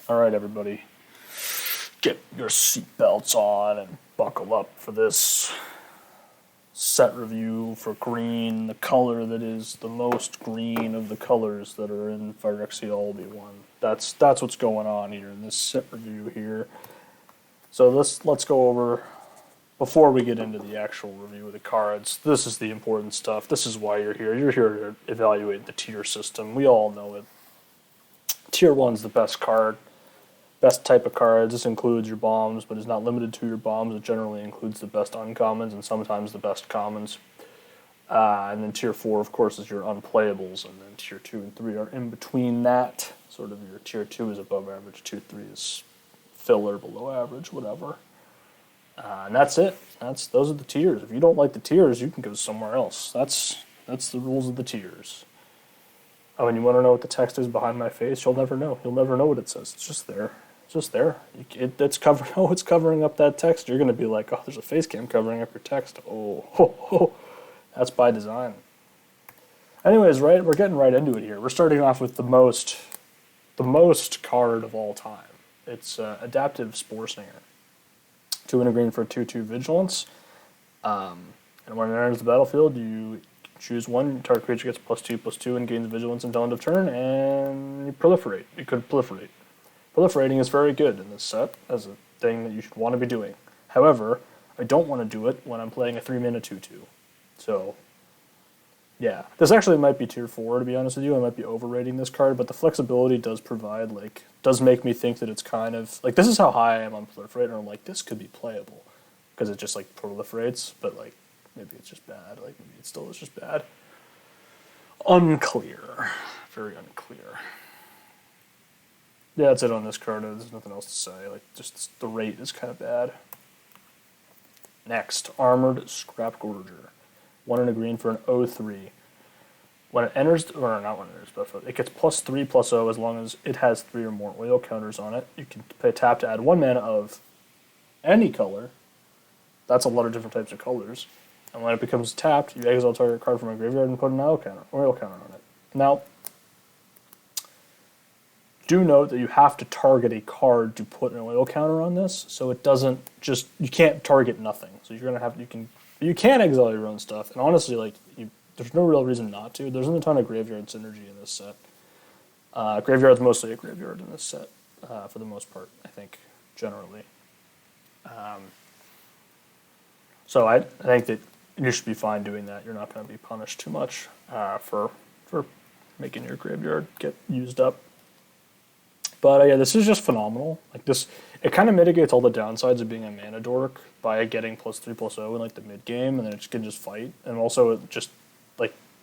Alright, everybody, get your seatbelts on and buckle up for this set review for green, the color that is the most green of the colors that are in Phyrexia Obi-Wan. That's what's going on here in this set review here. So let's go over, before we get into the actual review of the cards, this is the important stuff. This is why you're here. You're here to evaluate the tier system. We all know it. Tier 1's the best card. Best type of cards. This includes your bombs, but is not limited to your bombs. It generally includes the best uncommons and sometimes the best commons. And then Tier 4, of course, is your unplayables. And then Tier 2 and 3 are in between that. Sort of your Tier 2 is above average. Tier 3 is filler, below average, whatever. And that's it. Those are the tiers. If you don't like the tiers, you can go somewhere else. That's the rules of the tiers. Oh, and you want to know what the text is behind my face? You'll never know. You'll never know what it says. It's just there. It's just there. It's covering. Oh, it's covering up that text. You're going to be like, oh, there's a face cam covering up your text. Oh, that's by design. Anyways, right, we're getting right into it here. We're starting off with the most card of all time. It's Adaptive Spore Singer. 2 and a green for 2/2 Vigilance. And when it enters the battlefield, you choose one. Target creature gets +2/+2 and gains Vigilance until end of turn, and you proliferate. You could proliferate. Proliferating is very good in this set as a thing that you should want to be doing. However, I don't want to do it when I'm playing a 3-mana 2/2. So, yeah. This actually might be Tier 4, to be honest with you. I might be overrating this card, but the flexibility does provide, does make me think that it's kind of, this is how high I am on Proliferate, and I'm like, this could be playable. Because it just, proliferates, but, maybe it's just bad. Maybe it still is just bad. Unclear. Very unclear. Yeah, that's it on this card. There's nothing else to say. Just the rate is kind of bad. Next, Armored Scrap Gorger. 1 and a green for an 0/3. When it enters, or not when it enters, but it gets +3/+0 as long as it has 3 or more oil counters on it. You can pay tap to add 1 mana of any color. That's a lot of different types of colors. And when it becomes tapped, you exile target card from a graveyard and put an oil counter on it. Now, do note that you have to target a card to put an oil counter on this, so it doesn't just, you can't target nothing. So you're gonna have, you can exile your own stuff, and honestly, there's no real reason not to. There isn't a ton of graveyard synergy in this set. Graveyard's mostly a graveyard in this set, for the most part, I think, generally. So I think that you should be fine doing that. You're not going to be punished too much for making your graveyard get used up. But yeah, this is just phenomenal. It kind of mitigates all the downsides of being a mana dork by getting +3/+0 in the mid game, and then it can just fight. And also, it just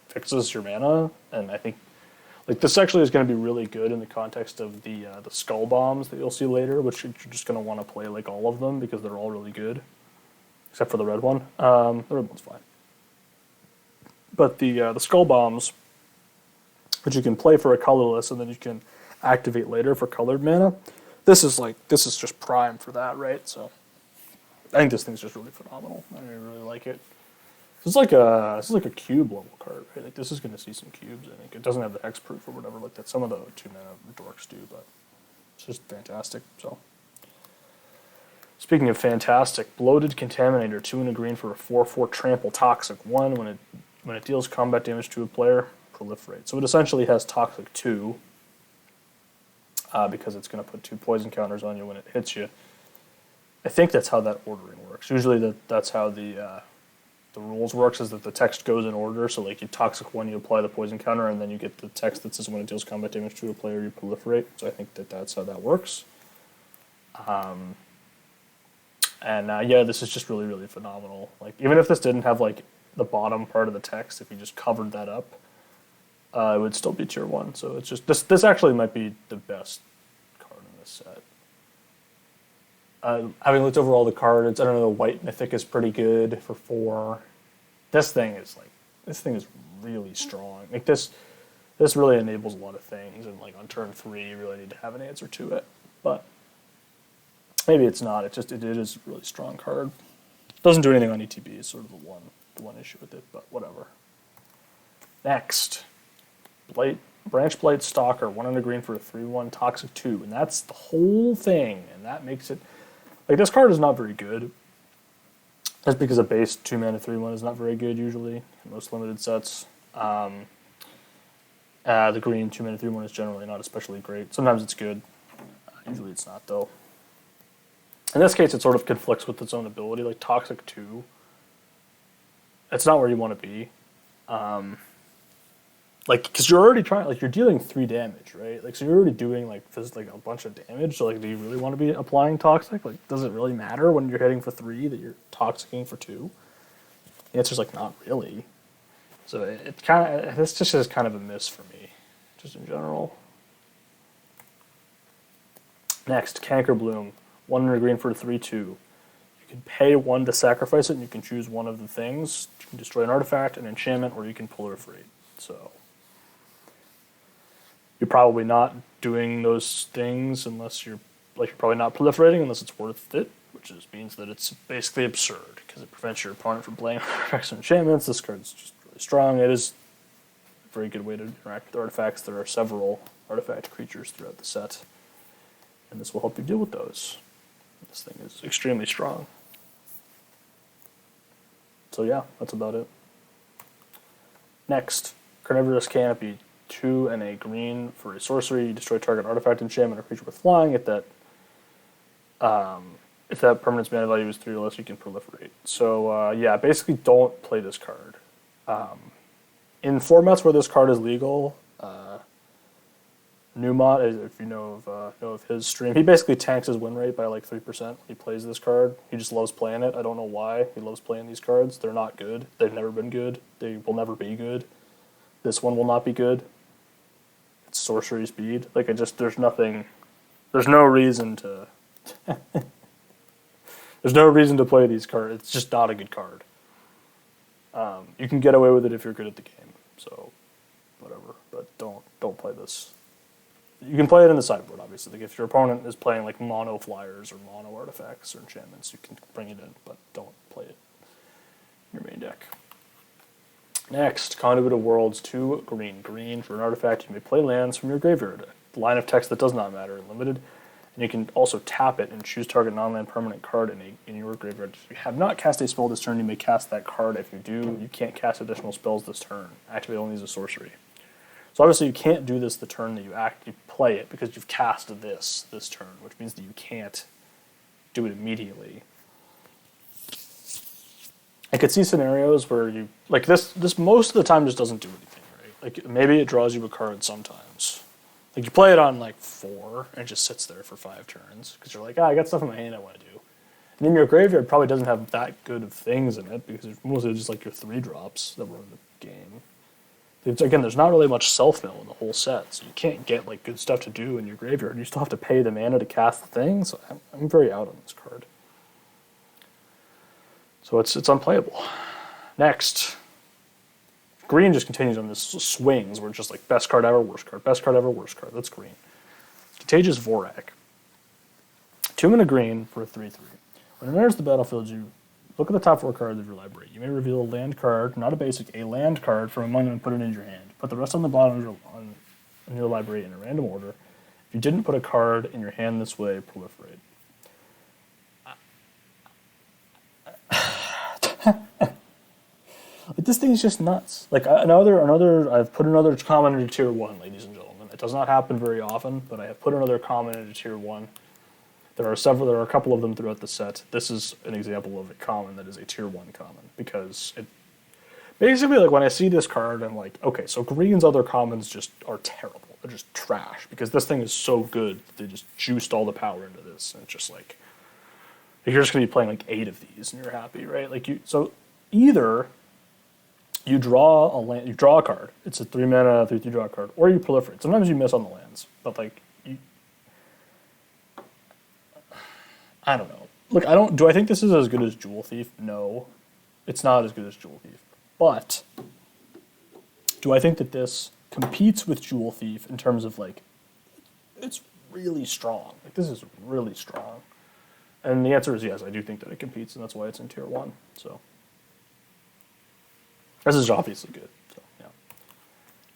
fixes your mana. And I think this actually is going to be really good in the context of the skull bombs that you'll see later, which you're just going to want to play all of them because they're all really good. Except for the red one. The red one's fine. But the skull bombs, which you can play for a colorless, and then you can activate later for colored mana. This is just prime for that, right? So I think this thing's just really phenomenal. I really like it. This is like a cube level card, right? This is going to see some cubes. I think it doesn't have the hexproof or whatever like that. Some of the 2-mana dorks do, but it's just fantastic. So. Speaking of fantastic, Bloated Contaminator, 2 and a green for a 4/4 trample toxic 1. When it deals combat damage to a player, proliferate. So it essentially has toxic 2, because it's going to put 2 poison counters on you when it hits you. I think that's how that ordering works. Usually that's how the rules works, is that the text goes in order. So you toxic 1, you apply the poison counter, and then you get the text that says when it deals combat damage to a player, you proliferate. So I think that's how that works. And yeah, this is just really, really phenomenal. Even if this didn't have the bottom part of the text, if you just covered that up, it would still be Tier 1. So it's just this actually might be the best card in this set. Having looked over all the cards, I don't know, the White Mythic is pretty good for 4. This thing is really strong. This really enables a lot of things, and on turn 3, you really need to have an answer to it. But maybe it's not. It is a really strong card. Doesn't do anything on ETB. Is sort of the one issue with it, but whatever. Next, Blight Branch Blight Stalker, 1 and a green for a 3/1 Toxic 2, and that's the whole thing, and that makes it... Like, this card is not very good. That's because a base 2-mana 3/1 is not very good, usually, in most limited sets. The green 2-mana 3/1 is generally not especially great. Sometimes it's good. Usually it's not, though. In this case, it sort of conflicts with its own ability. Like, Toxic 2, it's not where you want to be. Like, because you're already trying, like, you're dealing 3 damage, right? Like, so you're already doing, like, like a bunch of damage. So, like, do you really want to be applying Toxic? Like, does it really matter when you're hitting for 3 that you're Toxicing for 2? The answer's, like, not really. So it kind of, this just is kind of a miss for me, just in general. Next, Canker Bloom, 1 and a green for a 3/2. You can pay 1 to sacrifice it, and you can choose one of the things. You can destroy an artifact, an enchantment, or you can proliferate. So you're probably not doing those things unless you're probably not proliferating unless it's worth it, which means that it's basically absurd because it prevents your opponent from playing artifacts and enchantments. This card's just really strong. It is a very good way to interact with artifacts. There are several artifact creatures throughout the set, and this will help you deal with those. This thing is extremely strong. So yeah, that's about it. Next, Carnivorous Canopy, 2 and a green for a sorcery. You destroy target artifact, enchantment, or creature with flying. If that permanent's mana value is 3 or less, you can proliferate. So yeah, basically don't play this card. In formats where this card is legal, Newmont, if you know of his stream, he basically tanks his win rate by like 3% when he plays this card. He just loves playing it. I don't know why he loves playing these cards. They're not good. They've never been good. They will never be good. This one will not be good. It's sorcery speed. Like, there's no reason to there's no reason to play these cards. It's just not a good card. You can get away with it if you're good at the game. So whatever, but don't play this. You can play it in the sideboard, obviously. Like, if your opponent is playing like mono flyers or mono artifacts or enchantments, you can bring it in, but don't play it in your main deck. Next, Conduit of Worlds, 2 green. Green for an artifact. You may play lands from your graveyard. A line of text that does not matter, limited. And you can also tap it and choose target non-land permanent card in your graveyard. If you have not cast a spell this turn, you may cast that card. If you do, you can't cast additional spells this turn. Activate only as a sorcery. So obviously you can't do this the turn that you play it because you've cast this turn, which means that you can't do it immediately. I could see scenarios where you like this most of the time just doesn't do anything, right? Like, maybe it draws you a card sometimes. Like, you play it on like 4 and it just sits there for 5 turns because you're like, I got stuff in my hand I want to do. And then your graveyard probably doesn't have that good of things in it because it's mostly just like your 3-drops that were in the game. Again, there's not really much self-mill in the whole set, so you can't get like good stuff to do in your graveyard. You still have to pay the mana to cast the thing, so I'm very out on this card. So it's unplayable. Next, green just continues on this swings where it's just like best card ever, worst card, best card ever, worst card. That's green. Contagious Vorak, 2 and a green for a 3/3. When it enters the battlefield, you look at the top 4 cards of your library. You may reveal a land card, not a basic, a land card from among them and put it in your hand. Put the rest on the bottom of your library in a random order. If you didn't put a card in your hand this way, proliferate. Like, this thing is just nuts. Like, I've put another common into tier 1, ladies and gentlemen. It does not happen very often, but I have put another common into tier 1. There are a couple of them throughout the set. This is an example of a common that is a tier 1 common, because it basically, like, when I see this card, I'm like, okay, so green's other commons just are terrible. They're just trash, because this thing is so good, they just juiced all the power into this, and it's just like you're just going to be playing like 8 of these, and you're happy, right? Like, so either you draw a card, it's a 3-mana, 3/3 draw card, or you proliferate. Sometimes you miss on the lands, but like, I don't know. Look, do I think this is as good as Jewel Thief? No. It's not as good as Jewel Thief. But do I think that this competes with Jewel Thief in terms of, like, it's really strong. Like, this is really strong. And the answer is yes, I do think that it competes, and that's why it's in tier 1. So this is obviously good. So, yeah.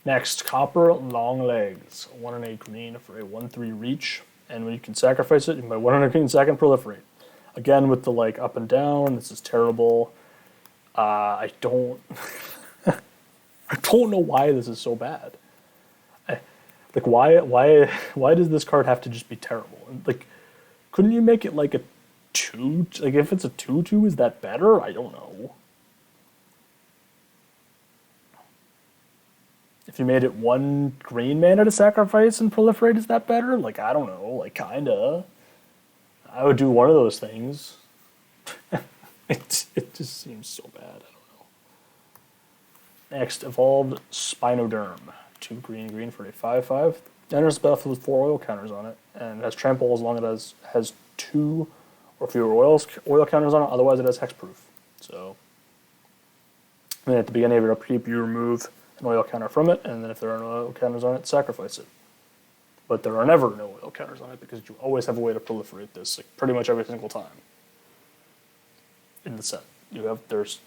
Next, Copper Long Legs. 1 and a green for a 1/3 reach. And when you can sacrifice it, you can buy 1 and a green second proliferate. Again, with the like up and down, this is terrible. I don't I don't know why this is so bad. Like why does this card have to just be terrible? Like, couldn't you make it like a 2? Like if it's a 2/2, is that better? I don't know. If you made it 1 green mana to sacrifice and proliferate, is that better? Like, I don't know. Like, kinda. I would do one of those things. It just seems so bad. I don't know. Next, Evolved Spinoderm. 2 green for a 5/5. Enters the battlefield with 4 oil counters on it, and has trample as long as it has 2 or fewer oil counters on it. Otherwise, it has hexproof. So, then at the beginning of your upkeep, you remove an oil counter from it, and then if there are no oil counters on it, sacrifice it. But there are never no oil counters on it because you always have a way to proliferate this, like pretty much every single time in the set. There's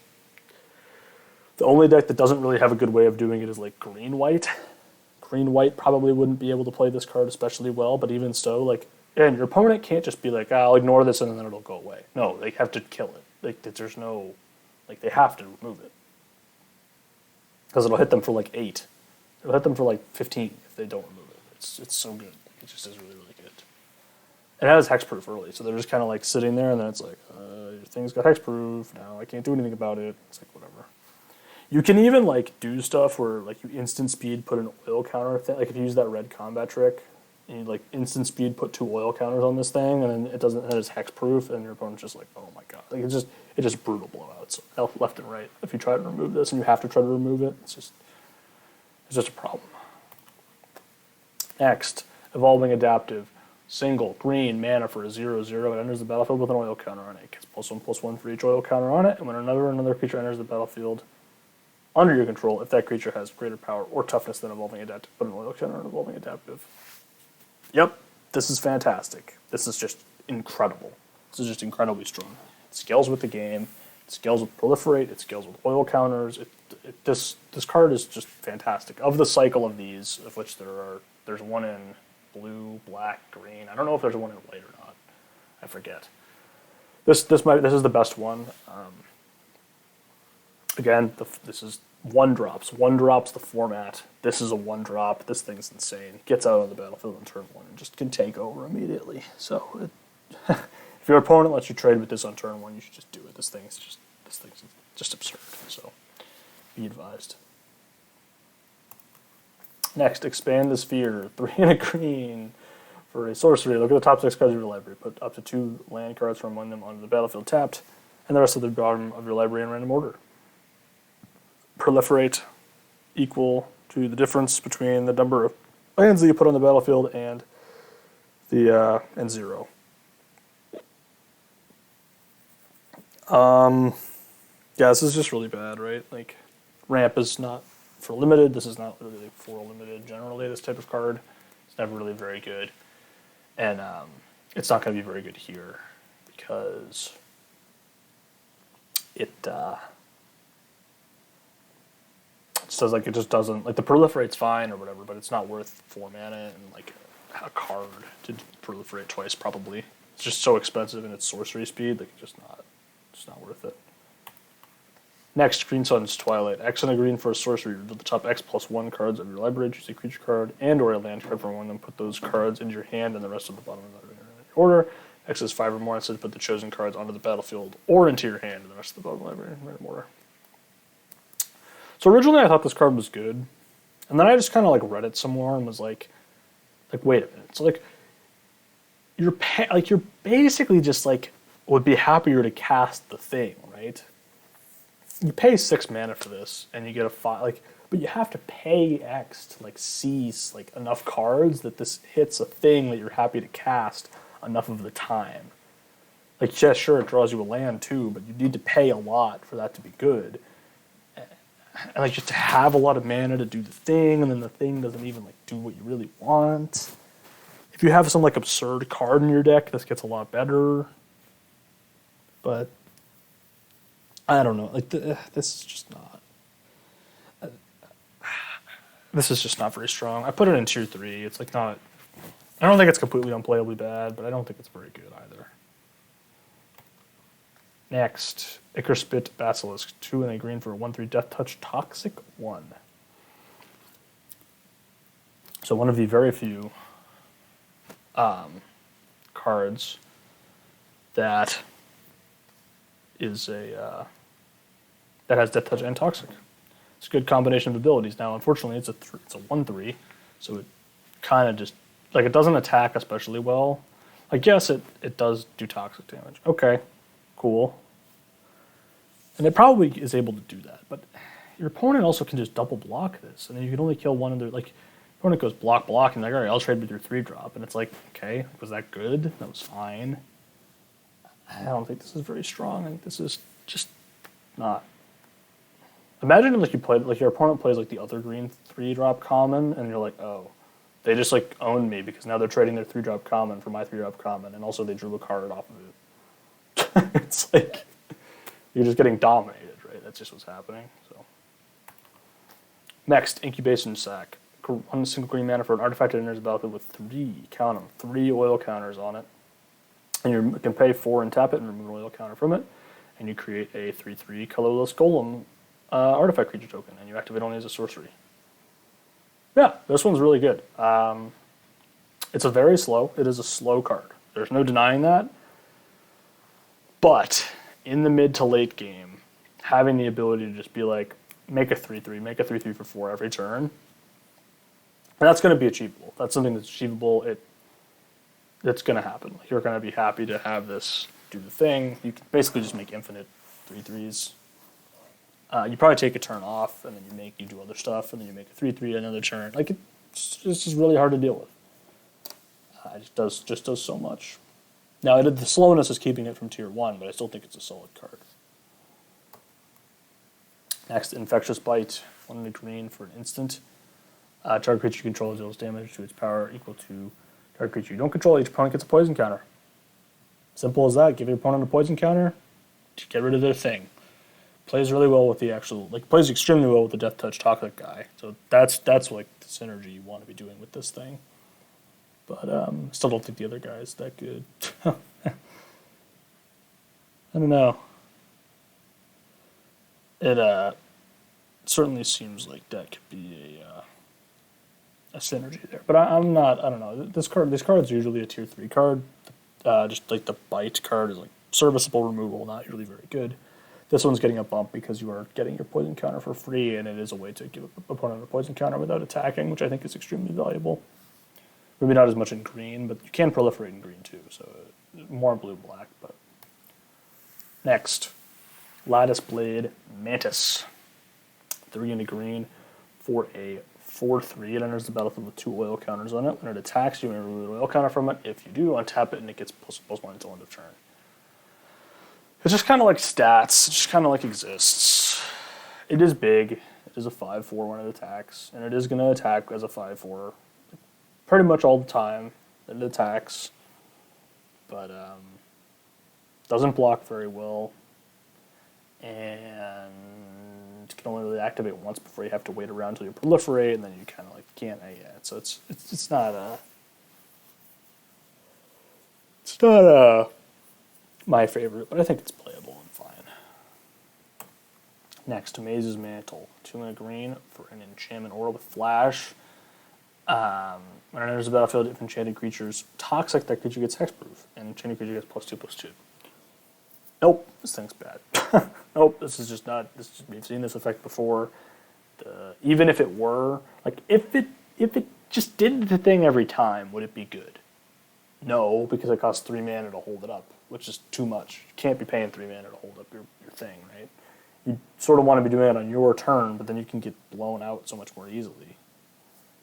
the only deck that doesn't really have a good way of doing it is like green-white. Green-white probably wouldn't be able to play this card especially well, but even so, like, and your opponent can't just be like, I'll ignore this and then it'll go away. No, they have to kill it. Like, there's no, like, they have to remove it. Because it'll hit them for like 8. It'll hit them for like 15 if they don't remove it. It's so good. It just is really, really good. It has hexproof early, so they're just kind of like sitting there, and then it's like, your thing's got hexproof, now I can't do anything about it. It's like, whatever. You can even like do stuff where like you instant speed put an oil counter thing. Like if you use that red combat trick, and you like instant speed put 2 oil counters on this thing, and then it is hexproof, and your opponent's just like, oh my god. Like it's just brutal blowouts left and right. If you try to remove this and you have to try to remove it, it's just a problem. Next, Evolving Adaptive. Single green mana for a 0/0. It enters the battlefield with an oil counter on it. It gets +1/+1 for each oil counter on it, and when another creature enters the battlefield under your control, if that creature has greater power or toughness than Evolving Adaptive, put an oil counter on Evolving Adaptive. Yep, this is fantastic. This is just incredible. This is just incredibly strong. It scales with the game. It scales with proliferate. It scales with oil counters. This card is just fantastic. Of the cycle of these, of which there's one in blue, black, green. I don't know if there's one in white or not. I forget. This is the best one. Again, this is 1-drops. 1-drops the format. This is a 1-drop. This thing's insane. Gets out on the battlefield on turn 1 and just can take over immediately. So, if your opponent lets you trade with this on turn 1, you should just do it. This thing's just absurd. So, be advised. Next, Expand the Sphere. 3 and a green for a sorcery. Look at the top 6 cards of your library. Put up to 2 land cards from among them onto the battlefield tapped, and the rest of the bottom of your library in random order. Proliferate equal to the difference between the number of lands that you put on the battlefield and the and 0. Yeah, this is just really bad, right? Like, ramp is not for limited. This is not really for limited generally, this type of card. It's never really very good. And it's not going to be very good here because it says like it just doesn't, like the proliferate's fine or whatever, but it's not worth 4 mana and like a card to proliferate twice probably. It's just so expensive and its sorcery speed, like it's just not worth it. Next, Green Sun's Twilight. X and a green for a sorcery. Reveal the top X+1 cards of your library. Choose a creature card and or a land card from among them. Put those cards into your hand and the rest of the bottom of the library in order. X is 5 or more, instead put the chosen cards onto the battlefield or into your hand and the rest of the bottom of the library in random order. So originally I thought this card was good. And then I just kind of like read it some more and was like, wait a minute. So like, you're basically just like, would be happier to cast the thing, right? You pay 6 mana for this, and you get a 5. Like, but you have to pay X to like seize like enough cards that this hits a thing that you're happy to cast enough of the time. Like, yeah, sure, it draws you a land too, but you need to pay a lot for that to be good. And like just to have a lot of mana to do the thing, and then the thing doesn't even like do what you really want. If you have some like absurd card in your deck, this gets a lot better. But I don't know. Like this is just not. This is just not very strong. I put it in tier 3. It's like not... I don't think it's completely unplayably bad, but I don't think it's very good either. Next, Ichorspit Basilisk. 2 and a green for a 1/3 Death Touch Toxic 1. So one of the very few cards that is a that has Death Touch and Toxic. It's a good combination of abilities. Now, unfortunately, it's a 1/3, so it kind of just like it doesn't attack especially well. I guess it does do toxic damage. Okay, cool. And it probably is able to do that, but your opponent also can just double block this, and then you can only kill one of their like. Your opponent goes block, and like, all right, I'll trade with your 3-drop, and it's like, okay, was that good? That was fine. I don't think this is very strong. I think this is just not. Imagine if like you played like your opponent plays like the other green 3-drop common, and you're like, oh, they just like owned me because now they're trading their 3-drop common for my 3-drop common, and also they drew a card off of it. It's like you're just getting dominated, right? That's just what's happening. So next, Incubation Sac. 1 single green mana for an artifact that enters the battlefield with 3 oil counters on it. And you can pay 4 and tap it and remove an oil counter from it. And you create a 3/3 colorless golem artifact creature token, and you activate only as a sorcery. Yeah, this one's really good. It's it is a slow card. There's no denying that. But in the mid to late game, having the ability to just be like, make a 3/3, make a 3/3 for 4 every turn, and that's going to be achievable. That's something that's achievable. It's going to happen. You're going to be happy to have this do the thing. You can basically just make infinite 3/3s. You probably take a turn off, and then you do other stuff, and then you make a 3/3 another turn. Like it's just really hard to deal with. It just does so much. Now the slowness is keeping it from tier 1, but I still think it's a solid card. Next, Infectious Bite. 1 and a green for an instant. Target creature you control deals damage to its power equal to target creature you don't control. Each opponent gets a poison counter. Simple as that. Give your opponent a poison counter to get rid of their thing. Plays really well with the actual, plays extremely well with the Death Touch Toxic guy. So that's like the synergy you want to be doing with this thing. But still don't think the other guy is that good. I don't know. It certainly seems like that could be a synergy there. But I don't know. These cards are usually a tier 3 card. Just like the Bite card is like serviceable removal, not usually very good. This one's getting a bump because you are getting your poison counter for free, and it is a way to give opponent a poison counter without attacking, which I think is extremely valuable. Maybe not as much in green, but you can proliferate in green too, so more blue-black. But next, Lattice Blade Mantis. 3 and a green for a 4/3. It enters the battlefield with 2 oil counters on it. When it attacks, you may remove an oil counter from it. If you do, untap it, and it gets +1 until end of turn. It's just kind of like stats. It just kind of like exists. It is big. It is a 5/4 when it attacks, and it is going to attack as a 5/4 pretty much all the time that it attacks, but doesn't block very well, and can only really activate once before you have to wait around until you proliferate, and then you kind of like can't. So it's not my favorite, but I think it's playable and fine. Next, Maze's Mantle. 2 and a green for an enchantment aura with flash. When it enters the battlefield, if enchanted creature's toxic, that creature gets hexproof, and enchanted creature gets +2/+2. Nope, this thing's bad. Nope, this is just not. We've seen this effect before. Even if it were if it just did the thing every time, would it be good? No, because it costs 3 mana to hold it up, which is too much. You can't be paying 3 mana to hold up your thing, right? You sort of want to be doing it on your turn, but then you can get blown out so much more easily.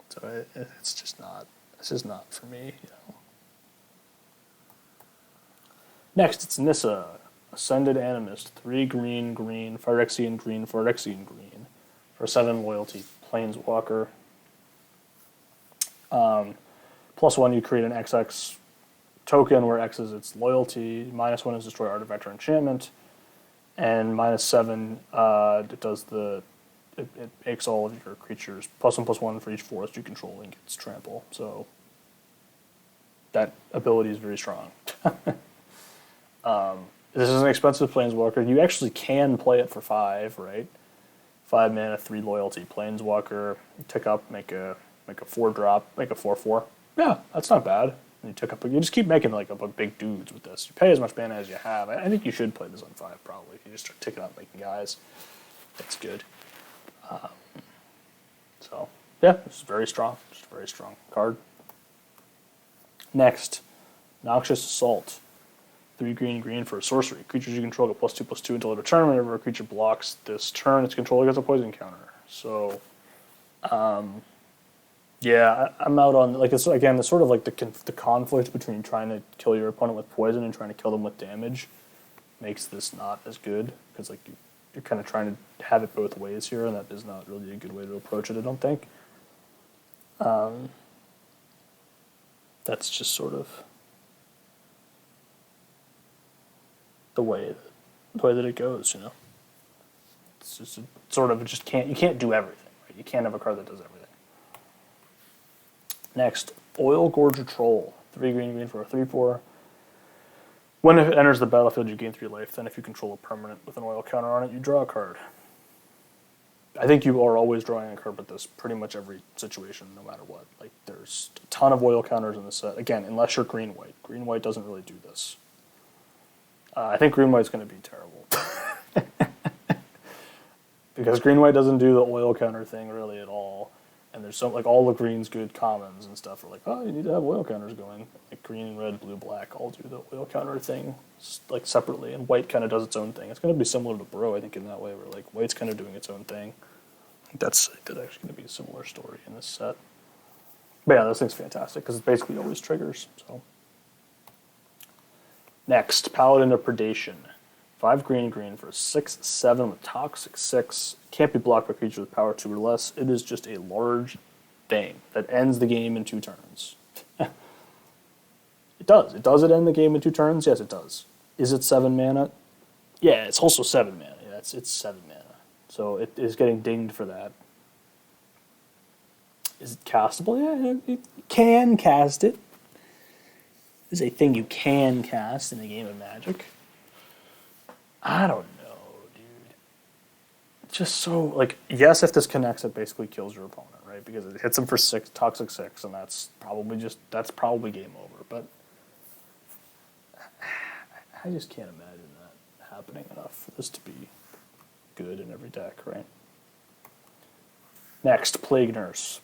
So it's just not. This is not for me. Next, it's Nissa, Ascended Animist, 3 green, Phyrexian green, for 7 loyalty, Planeswalker. +1, you create an XX token where X is its loyalty, -1 is destroy artifact or enchantment, and -7 it does the it makes all of your creatures +1/+1 for each forest you control and gets trample. So that ability is very strong. This is an expensive Planeswalker. You actually can play it for 5, right? 5 mana, 3 loyalty. Planeswalker, you tick up, make a 4-drop, make a 4/4. Yeah, that's not bad. And you tick up, you just keep making like a big dudes with this. You pay as much mana as you have. I think you should play this on 5 probably. If you just start ticking up making guys, that's good. So yeah, this is very strong. Just a very strong card. Next, Noxious Assault. 3 green for a sorcery. Creatures you control get +2/+2 until end of turn. Whenever a creature blocks this turn, its controller gets a poison counter. So, yeah, I'm out on like it's again the sort of like the conflict between trying to kill your opponent with poison and trying to kill them with damage makes this not as good because like you're kind of trying to have it both ways here, and that is not really a good way to approach it. I don't think. That's just sort of the way that it goes, you know. It's just you can't do everything, right? You can't have a card that does everything. Next, Oil Gorger Troll, 3 green for a 3/4. When it enters the battlefield, you gain 3 life. Then, if you control a permanent with an oil counter on it, you draw a card. I think you are always drawing a card with this pretty much every situation, no matter what. Like, there's a ton of oil counters in the set. Again, unless you're green-white. Green-white doesn't really do this. I think green-white's going to be terrible. Because green-white doesn't do the oil counter thing really at all. And there's like all the green's good commons and stuff are like, oh, you need to have oil counters going. Like green, red, blue, black all do the oil counter thing like separately, and white kind of does its own thing. It's going to be similar to Bro, I think, in that way, where like white's kind of doing its own thing. I think that's actually going to be a similar story in this set. But yeah, this thing's fantastic because it basically always triggers. So next, Paladin of Predation. 5 green for a 6/7 with Toxic 6. Can't be blocked by creatures with power 2 or less. It is just a large thing that ends the game in 2 turns. It does. Does it end the game in 2 turns? Yes, it does. Is it 7 mana? Yeah, it's also 7 mana. Yeah, it's 7 mana. So it is getting dinged for that. Is it castable? Yeah, you can cast it. It's a thing you can cast in a game of Magic. I don't know, dude. It's just so, like, yes, if this connects, it basically kills your opponent, right? Because it hits them for 6, Toxic 6, and that's probably game over. But I just can't imagine that happening enough for this to be good in every deck, right? Next, Plague Nurse.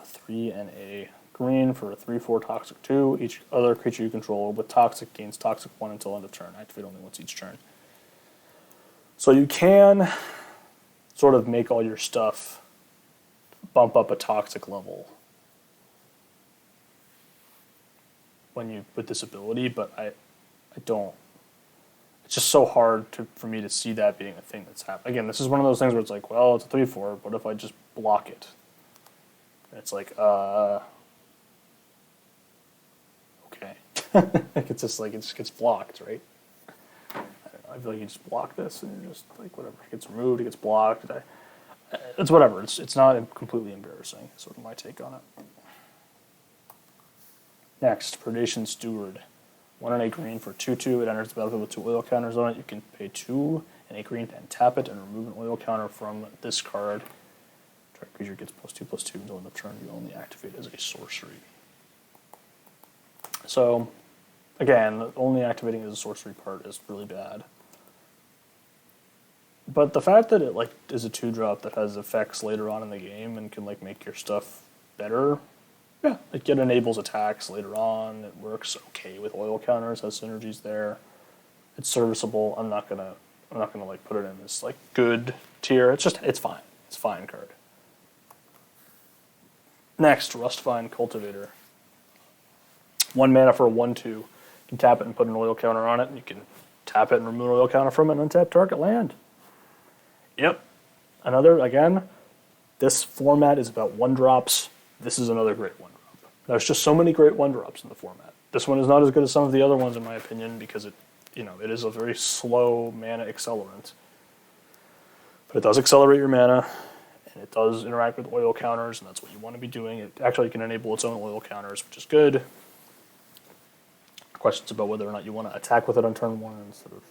3 and a green for a 3/4 Toxic 2. Each other creature you control with Toxic gains Toxic 1 until end of turn. Activate only once each turn. So you can sort of make all your stuff bump up a Toxic level with this ability, but I don't. It's just so hard for me to see that being a thing that's happening. Again, this is one of those things where it's like, well, it's a 3/4. What if I just block it? And it's like, okay. Like it's just like it just gets blocked, right? I don't know, I feel like you just block this and you're just like whatever. It gets removed, it gets blocked. It's whatever. It's not completely embarrassing. Is sort of my take on it. Next, Predation Steward. 1 and a green for 2/2. It enters the battlefield with 2 oil counters on it. You can pay 2 and a green and tap it and remove an oil counter from this card. Target creature gets +2/+2 until end of turn. You only activate as a sorcery. So, again, only activating as a sorcery part is really bad. But the fact that it like is a 2-drop that has effects later on in the game and can like make your stuff better, yeah, it enables attacks later on. It works okay with oil counters, has synergies there. It's serviceable. I'm not gonna like put it in this like good tier. It's fine. It's a fine card. Next, Rustvine Cultivator. 1 mana for a 1/2. You can tap it and put an oil counter on it, and you can tap it and remove an oil counter from it and untap target land. Yep. Again, this format is about 1-drops. This is another great 1-drop. There's just so many great 1-drops in the format. This one is not as good as some of the other ones, in my opinion, because it is a very slow mana accelerant. But it does accelerate your mana, and it does interact with oil counters, and that's what you want to be doing. It actually can enable its own oil counters, which is good. Questions about whether or not you want to attack with it on turn 1 instead of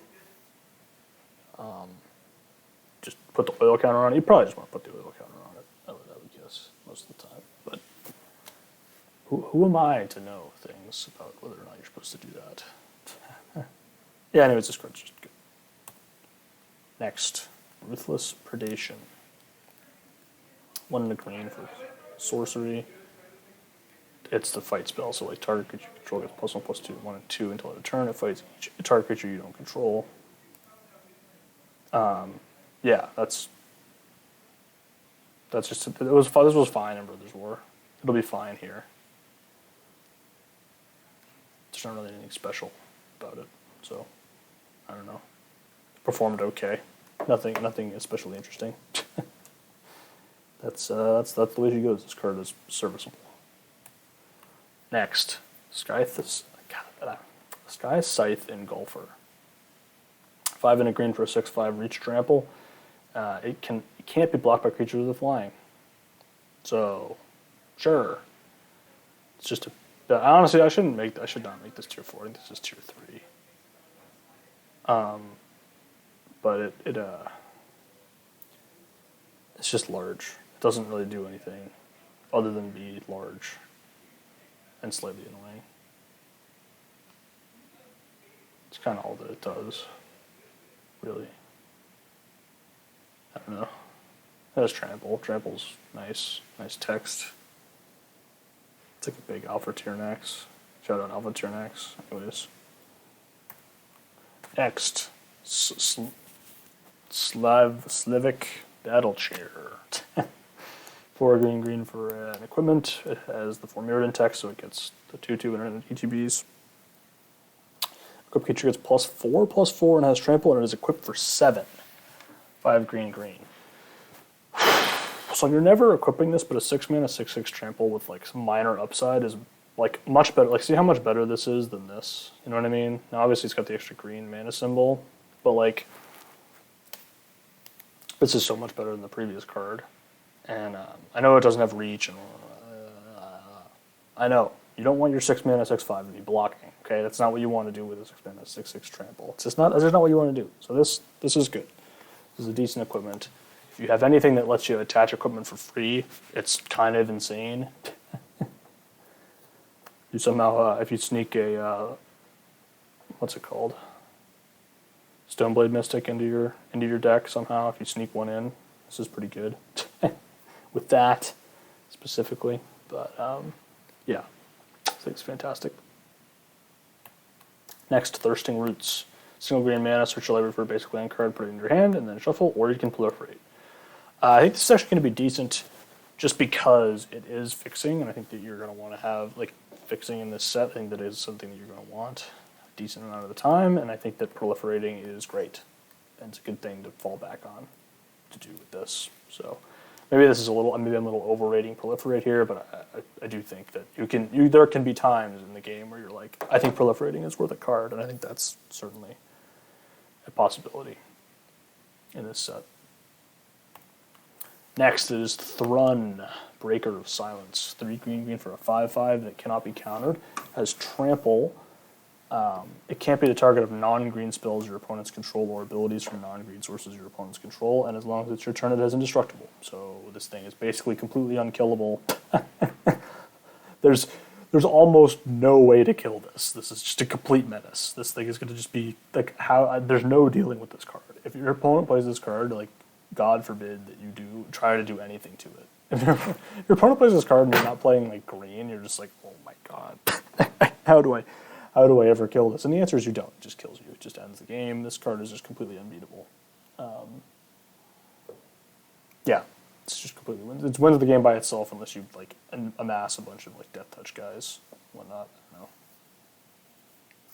just put the oil counter on it. You probably just want to put the oil counter on it, I would guess, most of the time. But who am I to know things about whether or not you're supposed to do that? Yeah, anyways, this card's just good. Next, Ruthless Predation. 1 and a green for sorcery. It's the fight spell, so like target creature you control gets +1/+2, 1 and 2 until end of turn. It fights each target creature you don't control. Yeah, that's just this was fine in Brothers War. It'll be fine here. There's not really anything special about it, so I don't know. Performed okay. Nothing especially interesting. That's the way she goes. This card is serviceable. Next, Sky Scythe Engulfer. 5 and a green for a 6/5 reach trample. It can't be blocked by creatures with flying. So, sure. It's just honestly, I should not make this tier 4. I think this is tier 3. But it's just large. It doesn't really do anything other than be large and slightly annoying. It's kind of all that it does, really. I don't know. It has trample. Trample's nice text. It's like a big Alpha Tier Nex. Shout out Alpha Tier Nex. Anyways. Next, Slavic Battle Chair. 4 green for an equipment. It has the 4 mirrored text, so it gets the 2/2 and ETBs. Equipped creature gets +4/+4 and has trample, and it is equipped for 7. 5 green. So you're never equipping this, but a 6-mana 6/6 trample with like some minor upside is like much better. Like, see how much better this is than this. You know what I mean? Now, obviously, it's got the extra green mana symbol, but like, this is so much better than the previous card. And I know it doesn't have reach, and I know you don't want your 6-mana 6/5 to be blocking. Okay, that's not what you want to do with a 6-mana 6/6 trample. It's just not. That's just not what you want to do. So this is good. This is a decent equipment. If you have anything that lets you attach equipment for free, it's kind of insane. You somehow, if you sneak a, what's it called? Stoneblade Mystic into your deck somehow, if you sneak one in, this is pretty good. With that, specifically. But, yeah, I think it's fantastic. Next, Thirsting Roots. Single green mana, search your library for a basic land card, put it in your hand, and then shuffle, or you can proliferate. I think this is actually going to be decent just because it is fixing, and I think that you're going to want to have, like, fixing in this set. I think that is something that you're going to want a decent amount of the time, and I think that proliferating is great. And it's a good thing to fall back on to do with this. So maybe this is maybe I'm a little overrating proliferate here, but I do think that there can be times in the game where you're like, I think proliferating is worth a card, and I think that's certainly a possibility in this set. Next is Thrun, Breaker of Silence. 3 green for a 5/5 that cannot be countered. Has trample. It can't be the target of non-green spells your opponents control or abilities from non-green sources your opponents control, and as long as it's your turn, it is indestructible. So this thing is basically completely unkillable. There's almost no way to kill this. This is just a complete menace. This thing is going to just be like there's no dealing with this card. If your opponent plays this card, like, God forbid that you try to do anything to it. If your opponent plays this card and you're not playing like green, you're just like, oh my god, how do I ever kill this? And the answer is you don't. It just kills you. It just ends the game. This card is just completely unbeatable. Yeah, it's just completely wins. It wins the game by itself unless you like amass a bunch of like Death Touch guys, whatnot. I don't know.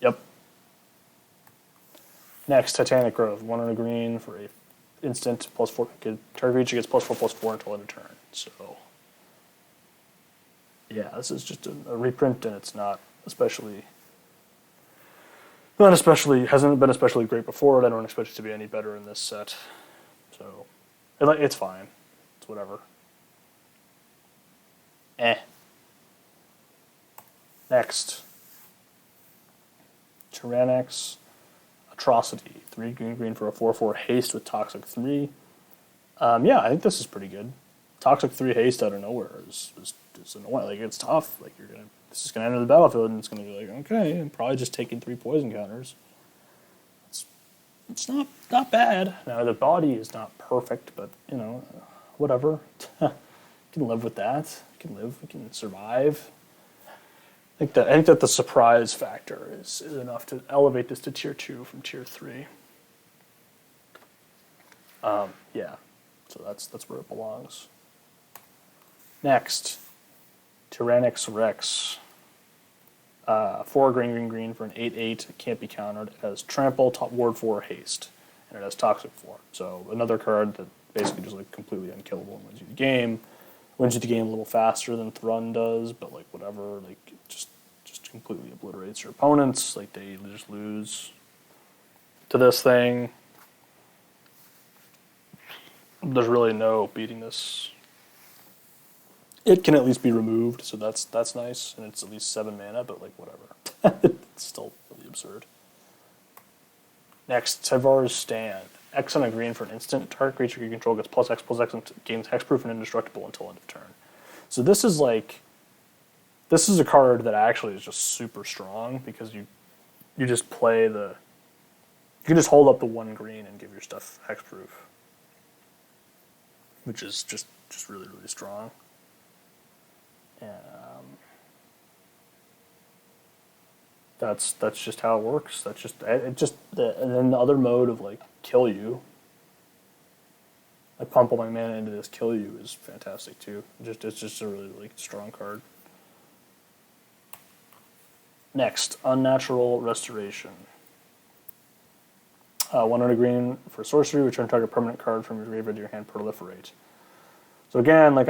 Yep. Next, Titanic Grove. 1 and a green for a instant +4. Target creature gets +4/+4 until end of turn. So, yeah, this is just a reprint, and it's not especially hasn't been especially great before, and I don't expect it to be any better in this set. So, It's fine. It's whatever. Next. Tyrannex Atrocity. 3 green for a 4/4 haste with Toxic 3. Yeah, I think this is pretty good. Toxic 3 haste out of nowhere is annoying. Like, it's tough. Like, this is gonna enter the battlefield and it's gonna be like, okay, I'm probably just taking 3 poison counters. It's not bad. Now the body is not perfect, but whatever. You can live with that. You can live. You can survive. I think that the surprise factor is enough to elevate this to tier 2 from tier 3. Yeah, so that's where it belongs. Next, Tyrannex Rex. 4 green for an 8/8. It can't be countered. It has Trample, top ward 4, haste, and it has Toxic 4. So another card that basically just like completely unkillable and wins you the game. Wins you the game a little faster than Thrun does, but like whatever, like just completely obliterates your opponents. Like they just lose to this thing. There's really no beating this. It can at least be removed, so that's nice, and it's at least 7 mana, but like whatever. It's still really absurd. Next, Tevar's Stand. X on a green for an instant. Target creature you control gets +X and gains hexproof and indestructible until end of turn. So this is a card that actually is just super strong because you just play you can just hold up the 1 green and give your stuff hexproof, which is just really, really strong. And that's just how it works. That's just and then the other mode of like kill you, like pump all my mana into this kill you is fantastic too. It's just a really, really strong card. Next, Unnatural Restoration. 1 and a green for sorcery. Return target permanent card from your graveyard to your hand. Proliferate. So again, like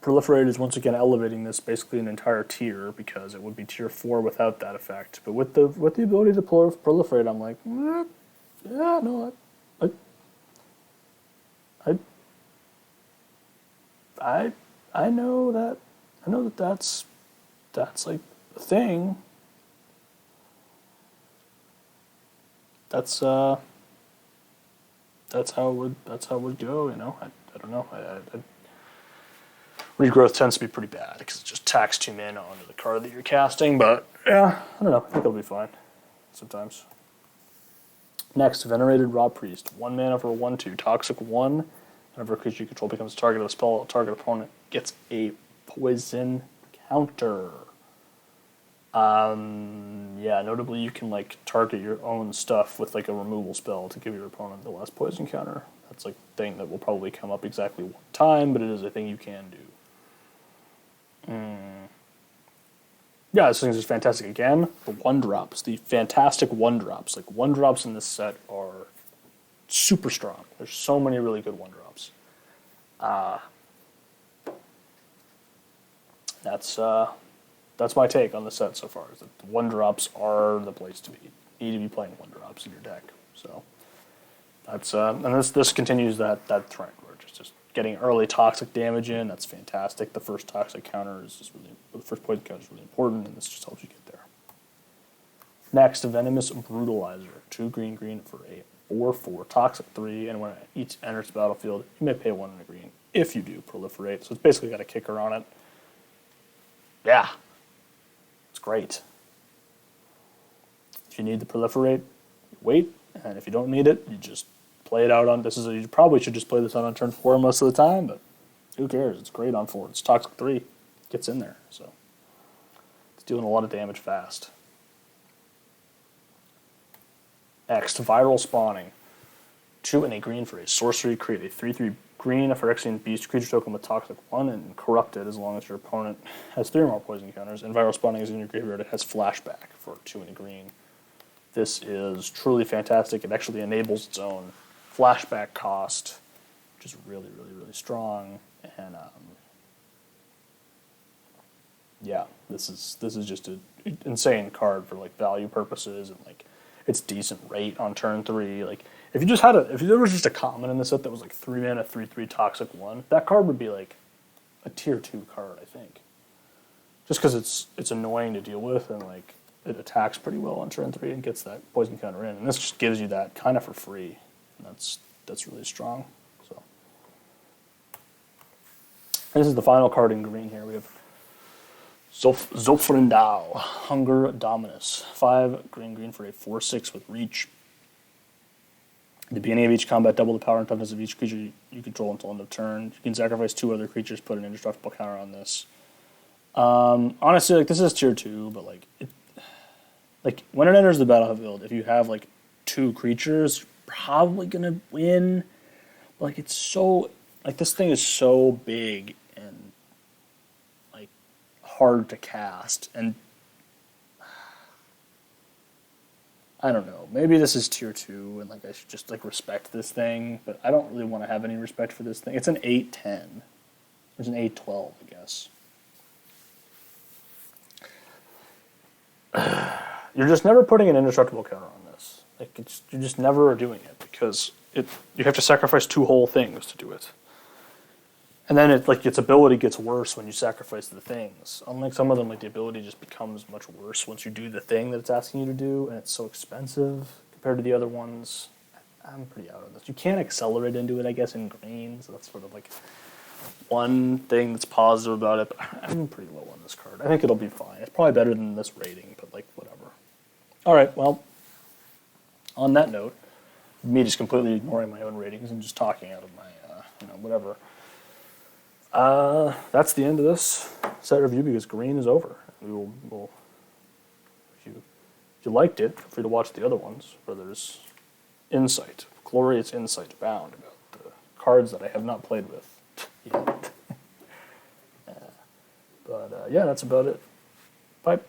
Proliferate is once again elevating this basically an entire tier because it would be tier 4 without that effect. But with the ability to proliferate, I'm like, yeah, no, I know that's like a thing. That's how it would go. I don't know. Regrowth tends to be pretty bad because it just tacks 2 mana onto the card that you're casting, but yeah, I don't know. I think it'll be fine sometimes. Next, Venerated Raw Priest. 1 mana for a 1/2. Toxic 1. Whenever a creature you control becomes the target of a spell, target opponent gets a poison counter. Yeah, notably you can like target your own stuff with like a removal spell to give your opponent the last poison counter. That's like a thing that will probably come up exactly 1 time, but it is a thing you can do. Yeah, this thing is fantastic. Again, the 1-drops, the fantastic 1-drops. Like 1-drops in this set are super strong. There's so many really good 1-drops. That's my take on the set so far. Is that the 1-drops are the place to be. You need to be playing 1-drops in your deck. So that's and this continues that trend where just getting early toxic damage in. That's fantastic. The first toxic counter is just really the first poison counter is really important, and this just helps you get there. Next, Venomous Brutalizer. 2 green for a 4/4 toxic 3, and when each enters the battlefield, you may pay 1 and a green if you do proliferate. So it's basically got a kicker on it. Yeah, it's great. If you need to proliferate, you wait, and if you don't need it, you just play it out on. You probably should just play this on turn 4 most of the time, but who cares? It's great on 4. It's toxic 3, gets in there, so it's doing a lot of damage fast. Next, Viral Spawning. 2 and a green for a sorcery. Create a 3/3 green, a Phyrexian beast creature token with toxic 1, and corrupt it as long as your opponent has 3 or more poison counters. And Viral Spawning is in your graveyard. It has flashback for 2 and a green. This is truly fantastic. It actually enables its own flashback cost, which is really, really, really strong. And yeah, this is just an insane card for like value purposes and like it's decent rate on turn 3. Like if you just had if there was just a common in the set that was like 3 mana 3/3 toxic 1, that card would be like a tier 2 card, I think. Just because it's annoying to deal with and like it attacks pretty well on turn 3 and gets that poison counter in, and this just gives you that kind of for free, and that's really strong. So this is the final card in green here. We have Zofrendau, Hunger Dominus. 5 green for a 4/6 with reach. At the beginning of each combat, double the power and toughness of each creature you control until end of turn. You can sacrifice 2 other creatures, put an indestructible counter on this. Honestly, like this is tier 2, but like when it enters the battlefield, if you have like 2 creatures, you're probably gonna win. But, like it's so like this thing is so big and like hard to cast, and I don't know. Maybe this is tier 2, and like I should just like respect this thing, but I don't really want to have any respect for this thing. It's an 8/10. There's an 8/12, I guess. You're just never putting an indestructible counter on this. Like you're just never doing it because you have to sacrifice 2 whole things to do it. And then its ability gets worse when you sacrifice the things. Unlike some of them, like the ability just becomes much worse once you do the thing that it's asking you to do, and it's so expensive compared to the other ones. I'm pretty out on this. You can't accelerate into it, I guess, in green, so that's sort of like one thing that's positive about it, but I'm pretty low on this card. I think it'll be fine. It's probably better than this rating, but like whatever. Alright, well, on that note, me just completely ignoring my own ratings and just talking out of my, whatever. That's the end of this set review because green is over. We'll if you liked it, feel free to watch the other ones where there's insight, glorious insight abound about the cards that I have not played with yet. But yeah, that's about it. Bye.